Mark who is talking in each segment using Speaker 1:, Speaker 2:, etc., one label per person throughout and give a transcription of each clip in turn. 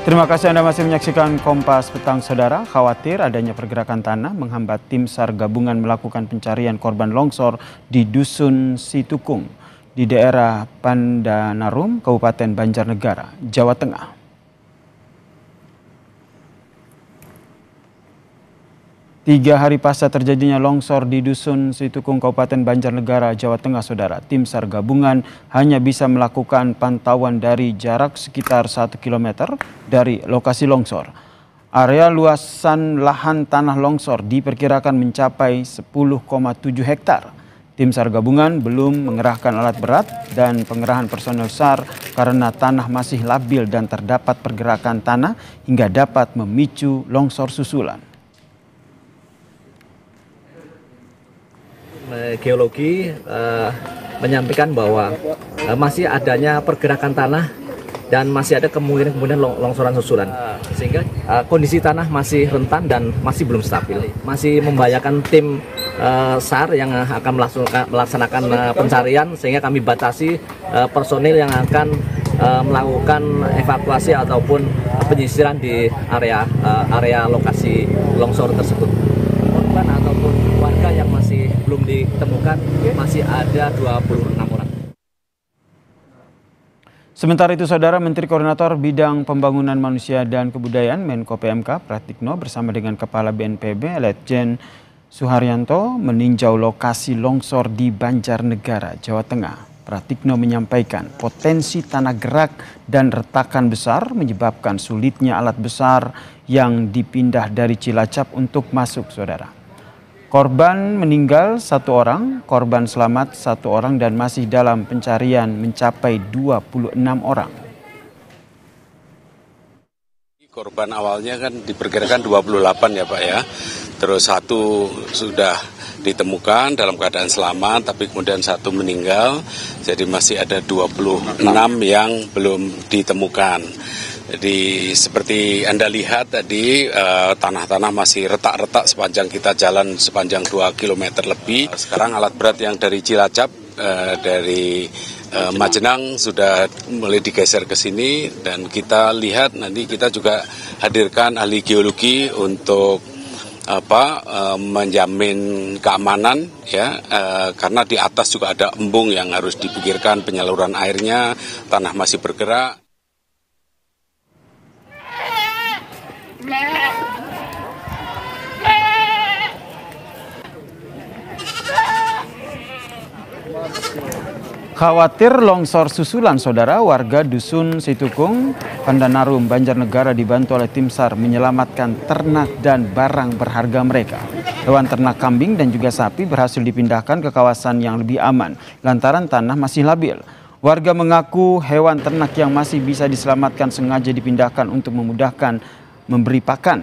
Speaker 1: Terima kasih Anda masih menyaksikan Kompas Petang, Saudara. Khawatir adanya pergerakan tanah menghambat tim SAR gabungan melakukan pencarian korban longsor di Dusun Situkung di daerah Pandanarum, Kabupaten Banjarnegara, Jawa Tengah. 3 hari pasca terjadinya longsor di Dusun Situkung, Kabupaten Banjarnegara, Jawa Tengah, Saudara, tim SAR gabungan hanya bisa melakukan pantauan dari jarak sekitar 1 km dari lokasi longsor. Area luasan lahan tanah longsor diperkirakan mencapai 10,7 hektar. Tim SAR gabungan belum mengerahkan alat berat dan pengerahan personel SAR karena tanah masih labil dan terdapat pergerakan tanah hingga dapat memicu longsor susulan.
Speaker 2: Geologi menyampaikan bahwa masih adanya pergerakan tanah dan masih ada kemungkinan longsoran susulan, sehingga kondisi tanah masih rentan dan masih belum stabil, masih membahayakan tim SAR yang akan melaksanakan pencarian, sehingga kami batasi personil yang akan melakukan evakuasi ataupun penyisiran di area lokasi longsor tersebut. Korban ataupun warga yang masih belum ditemukan masih ada 26 orang.
Speaker 1: Sementara itu, Saudara, Menteri Koordinator Bidang Pembangunan Manusia dan Kebudayaan Menko PMK Pratikno bersama dengan Kepala BNPB Letjen Suharyanto meninjau lokasi longsor di Banjarnegara, Jawa Tengah. Pratikno menyampaikan potensi tanah gerak dan retakan besar menyebabkan sulitnya alat besar yang dipindah dari Cilacap untuk masuk, Saudara. Korban meninggal 1 orang, korban selamat 1 orang dan masih dalam pencarian mencapai 26 orang.
Speaker 3: Korban awalnya kan diperkirakan 28 ya Pak ya. Terus 1 sudah ditemukan dalam keadaan selamat, tapi kemudian 1 meninggal. Jadi masih ada 26 yang belum ditemukan. Jadi seperti Anda lihat tadi tanah-tanah masih retak-retak sepanjang kita jalan sepanjang 2 km lebih. Sekarang alat berat yang dari Cilacap, dari Majenang sudah mulai digeser ke sini dan kita lihat nanti kita juga hadirkan ahli geologi untuk menjamin keamanan ya, karena di atas juga ada embung yang harus dipikirkan penyaluran airnya, tanah masih bergerak.
Speaker 1: Khawatir longsor susulan, Saudara, warga Dusun Situkung, Pandanarum, Banjarnegara dibantu oleh tim SAR menyelamatkan ternak dan barang berharga mereka. Hewan ternak kambing dan juga sapi berhasil dipindahkan ke kawasan yang lebih aman lantaran tanah masih labil. Warga mengaku hewan ternak yang masih bisa diselamatkan sengaja dipindahkan untuk memudahkan memberi pakan.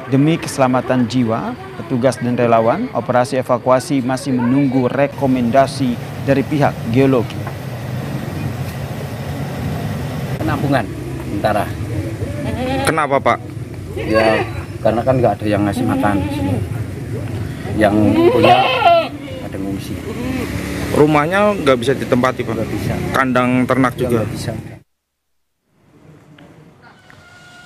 Speaker 1: Demi keselamatan jiwa, petugas dan relawan, operasi evakuasi masih menunggu rekomendasi dari pihak geologi.
Speaker 4: Penampungan sementara.
Speaker 5: Kenapa Pak?
Speaker 4: Ya karena kan nggak ada yang ngasih makan di sini. Yang punya ada ngungsi.
Speaker 5: Rumahnya nggak bisa ditempati Pak?
Speaker 4: Nggak bisa.
Speaker 5: Kandang ternak juga?
Speaker 4: Nggak bisa.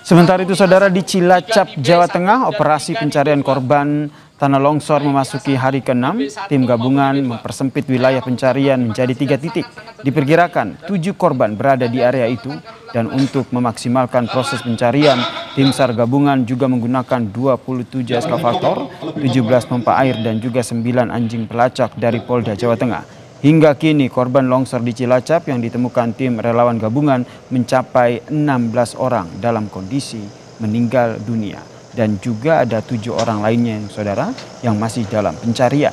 Speaker 1: Sementara itu, Saudara, di Cilacap, Jawa Tengah, operasi pencarian korban tanah longsor memasuki hari ke-6. Tim gabungan mempersempit wilayah pencarian menjadi 3 titik. Diperkirakan 7 korban berada di area itu. Dan untuk memaksimalkan proses pencarian, tim SAR gabungan juga menggunakan 27 eskavator, 17 pompa air dan juga 9 anjing pelacak dari Polda Jawa Tengah. Hingga kini korban longsor di Cilacap yang ditemukan tim relawan gabungan mencapai 16 orang dalam kondisi meninggal dunia. Dan juga ada 7 orang lainnya, Saudara, yang masih dalam pencarian.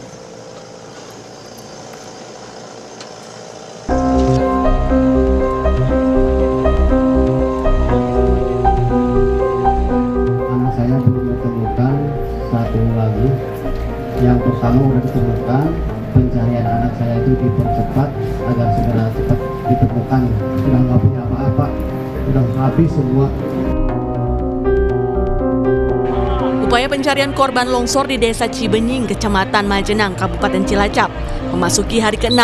Speaker 6: Anak saya belum ditemukan, 1 lagi. Yang pertama sudah ditemukan. Pencarian anak saya itu dipercepat agar segera cepat ditemukan. Sudah nggak punya apa-apa, sudah habis semua.
Speaker 7: Upaya pencarian korban longsor di Desa Cibenying, Kecamatan Majenang, Kabupaten Cilacap memasuki hari ke-6.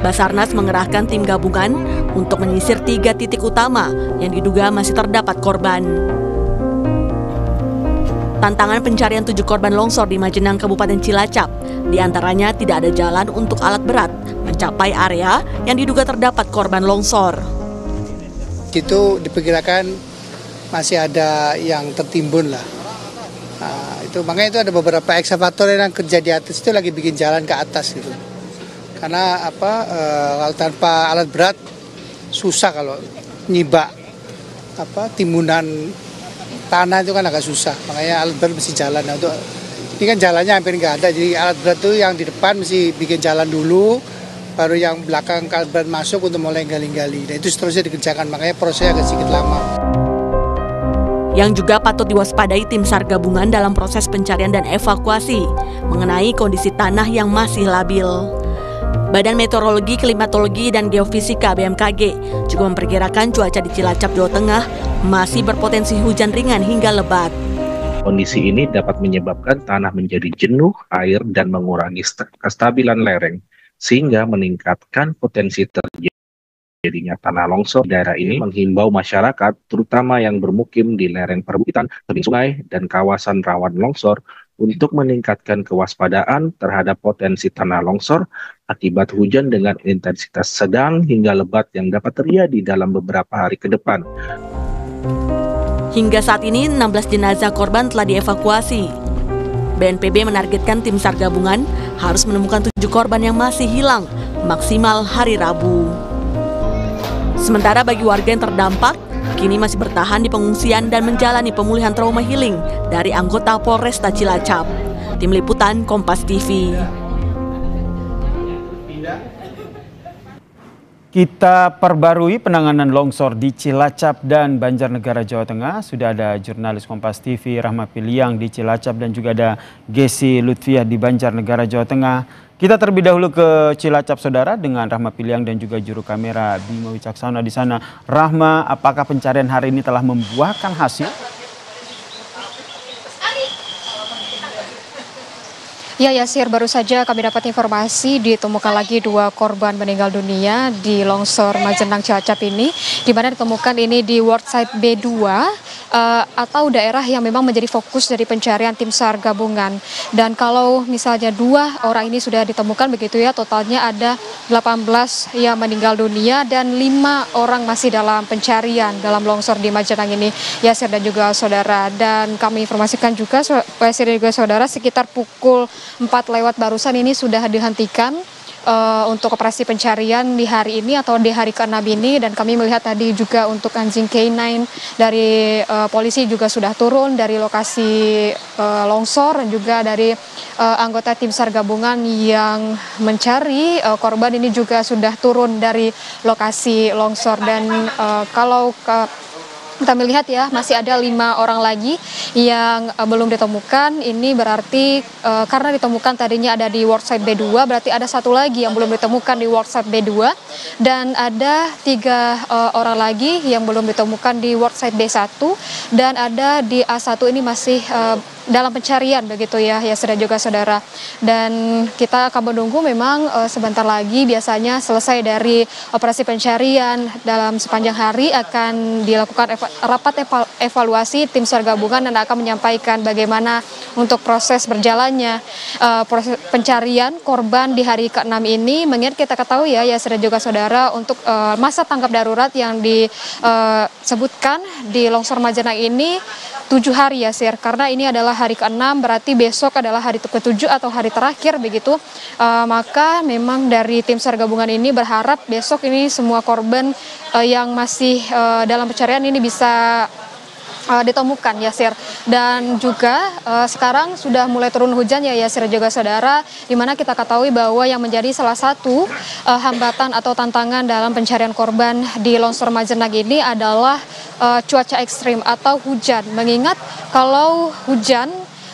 Speaker 7: Basarnas mengerahkan tim gabungan untuk menyisir 3 titik utama yang diduga masih terdapat korban. Tantangan pencarian 7 korban longsor di Majenang, Kabupaten Cilacap. Di antaranya tidak ada jalan untuk alat berat mencapai area yang diduga terdapat korban longsor.
Speaker 8: Itu diperkirakan masih ada yang tertimbun lah. Nah, itu makanya itu ada beberapa ekskavator yang kerja di atas itu lagi bikin jalan ke atas gitu. Karena kalau tanpa alat berat susah kalau nyibak timbunan tanah itu kan agak susah. Makanya alat berat mesti jalan. Nah, ini kan jalannya hampir nggak ada. Jadi alat berat itu yang di depan mesti bikin jalan dulu, baru yang belakang alat berat masuk untuk mulai gali-gali. Dan itu seterusnya dikerjakan. Makanya prosesnya agak sedikit lama.
Speaker 7: Yang juga patut diwaspadai tim SAR gabungan dalam proses pencarian dan evakuasi mengenai kondisi tanah yang masih labil. Badan Meteorologi, Klimatologi, dan Geofisika BMKG juga memperkirakan cuaca di Cilacap, Jawa Tengah masih berpotensi hujan ringan hingga lebat.
Speaker 9: Kondisi ini dapat menyebabkan tanah menjadi jenuh air dan mengurangi kestabilan lereng, sehingga meningkatkan potensi terjadinya tanah longsor. Daerah ini menghimbau masyarakat, terutama yang bermukim di lereng perbukitan, tebing sungai, dan kawasan rawan longsor, untuk meningkatkan kewaspadaan terhadap potensi tanah longsor akibat hujan dengan intensitas sedang hingga lebat yang dapat terjadi dalam beberapa hari ke depan.
Speaker 7: Hingga saat ini 16 jenazah korban telah dievakuasi. BNPB menargetkan tim SAR gabungan harus menemukan 7 korban yang masih hilang maksimal hari Rabu. Sementara bagi warga yang terdampak, kini masih bertahan di pengungsian dan menjalani pemulihan trauma healing dari anggota Polresta Cilacap. Tim Liputan Kompas TV.
Speaker 1: Kita perbarui penanganan longsor di Cilacap dan Banjarnegara, Jawa Tengah. Sudah ada jurnalis Kompas TV Rahma Piliang di Cilacap dan juga ada Gesi Lutfiah di Banjarnegara, Jawa Tengah. Kita terlebih dahulu ke Cilacap, saudara, dengan Rahma Piliang dan juga juru kamera Bima Wicaksana di sana. Rahma, apakah pencarian hari ini telah membuahkan hasil?
Speaker 10: Ya, Yasir, baru saja kami dapat informasi ditemukan lagi 2 korban meninggal dunia di longsor Majenang Cilacap ini, di mana ditemukan ini di Worksite B2 atau daerah yang memang menjadi fokus dari pencarian tim SAR gabungan. Dan kalau misalnya 2 orang ini sudah ditemukan begitu ya, totalnya ada 18 yang meninggal dunia dan 5 orang masih dalam pencarian dalam longsor di Majenang ini, Yasir dan juga saudara. Dan kami informasikan juga, Yasir dan juga saudara, sekitar pukul 4 lewat barusan ini sudah dihentikan untuk operasi pencarian di hari ini atau di hari ke-6 ini. Dan kami melihat tadi juga untuk anjing K9 dari polisi juga sudah turun dari lokasi longsor, dan juga dari anggota tim SAR gabungan yang mencari korban ini juga sudah turun dari lokasi longsor. Dan kalau kita melihat ya, masih ada 5 orang lagi yang belum ditemukan. Ini berarti karena ditemukan tadinya ada di Worksite B2, berarti ada 1 lagi yang belum ditemukan di Worksite B2, dan ada 3 orang lagi yang belum ditemukan di Worksite B1, dan ada di A1 ini masih dalam pencarian begitu ya, sudah juga saudara. Dan kita akan menunggu memang sebentar lagi biasanya selesai dari operasi pencarian. Dalam sepanjang hari akan dilakukan rapat evaluasi tim SAR gabungan dan akan menyampaikan bagaimana untuk proses berjalannya proses pencarian korban di hari ke-6 ini. Mengingat kita ketahui ya sudah juga saudara, untuk masa tanggap darurat yang disebutkan di longsor Majenang ini 7 hari ya, Sir, karena ini adalah hari ke-6, berarti besok adalah hari ke-7 atau hari terakhir begitu. Maka memang dari tim SAR gabungan ini berharap besok ini semua korban yang masih dalam pencarian ini bisa ditemukan ya, Sir. Dan juga sekarang sudah mulai turun hujan ya Sir juga saudara, di mana kita ketahui bahwa yang menjadi salah satu hambatan atau tantangan dalam pencarian korban di longsor Majenang ini adalah cuaca ekstrim atau hujan. Mengingat kalau hujan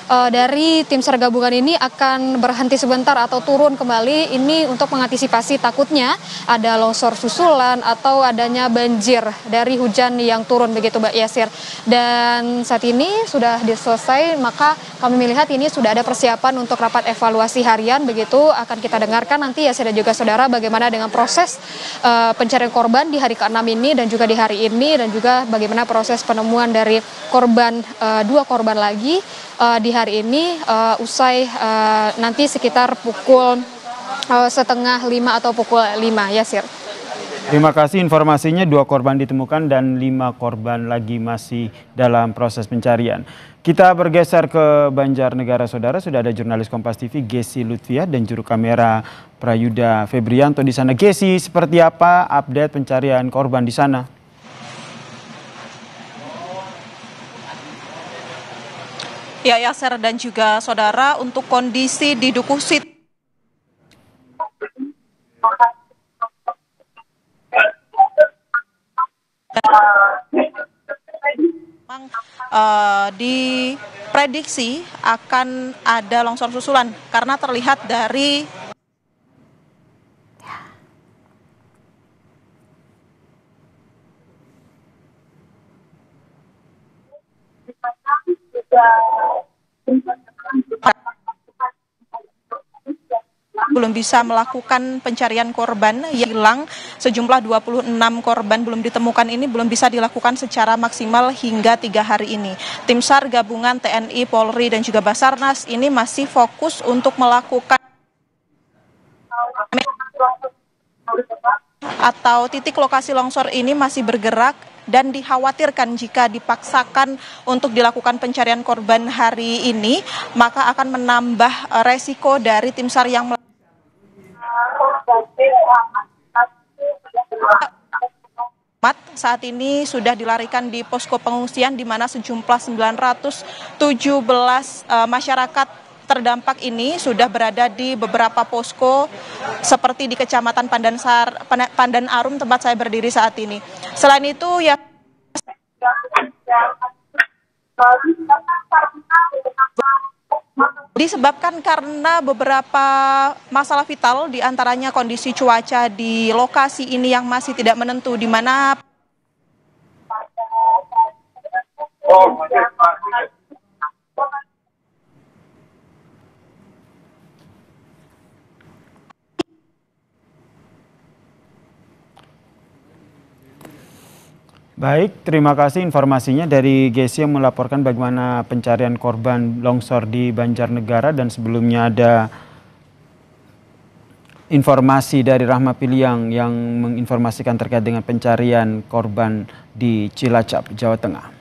Speaker 10: dari tim SAR gabungan ini akan berhenti sebentar atau turun kembali ini untuk mengantisipasi takutnya ada longsor susulan atau adanya banjir dari hujan yang turun begitu Mbak Yasir. Dan saat ini sudah selesai, maka kami melihat ini sudah ada persiapan untuk rapat evaluasi harian begitu. Akan kita dengarkan nanti Yasir dan juga saudara bagaimana dengan proses pencarian korban di hari ke-6 ini dan juga di hari ini, dan juga bagaimana proses penemuan dari korban, 2 korban lagi di hari ini usai nanti sekitar pukul 4:30 atau pukul 5, Yasir.
Speaker 1: Terima kasih informasinya, 2 korban ditemukan dan 5 korban lagi masih dalam proses pencarian. Kita bergeser ke Banjarnegara, saudara. Sudah ada jurnalis Kompas TV Gesi Lutfiah dan juru kamera Prayuda Febrianto di sana. Gesi, seperti apa update pencarian korban di sana?
Speaker 11: Ya, Yasir dan juga saudara, untuk kondisi di Dukuh City memang diprediksi akan ada longsor susulan karena terlihat dari belum bisa melakukan pencarian korban yang hilang. Sejumlah 26 korban belum ditemukan ini belum bisa dilakukan secara maksimal hingga 3 hari ini. Tim SAR gabungan TNI, Polri dan juga Basarnas ini masih fokus untuk melakukan atau titik lokasi longsor ini masih bergerak dan dikhawatirkan jika dipaksakan untuk dilakukan pencarian korban hari ini maka akan menambah resiko dari tim SAR yang saat ini sudah dilarikan di posko pengungsian di mana sejumlah 917 masyarakat terdampak ini sudah berada di beberapa posko seperti di Kecamatan Pandan Arum tempat saya berdiri saat ini. Selain itu ya disebabkan karena beberapa masalah vital, diantaranya kondisi cuaca di lokasi ini yang masih tidak menentu, di mana
Speaker 1: Baik, terima kasih informasinya dari Gesi yang melaporkan bagaimana pencarian korban longsor di Banjarnegara, dan sebelumnya ada informasi dari Rahma Piliang yang menginformasikan terkait dengan pencarian korban di Cilacap, Jawa Tengah.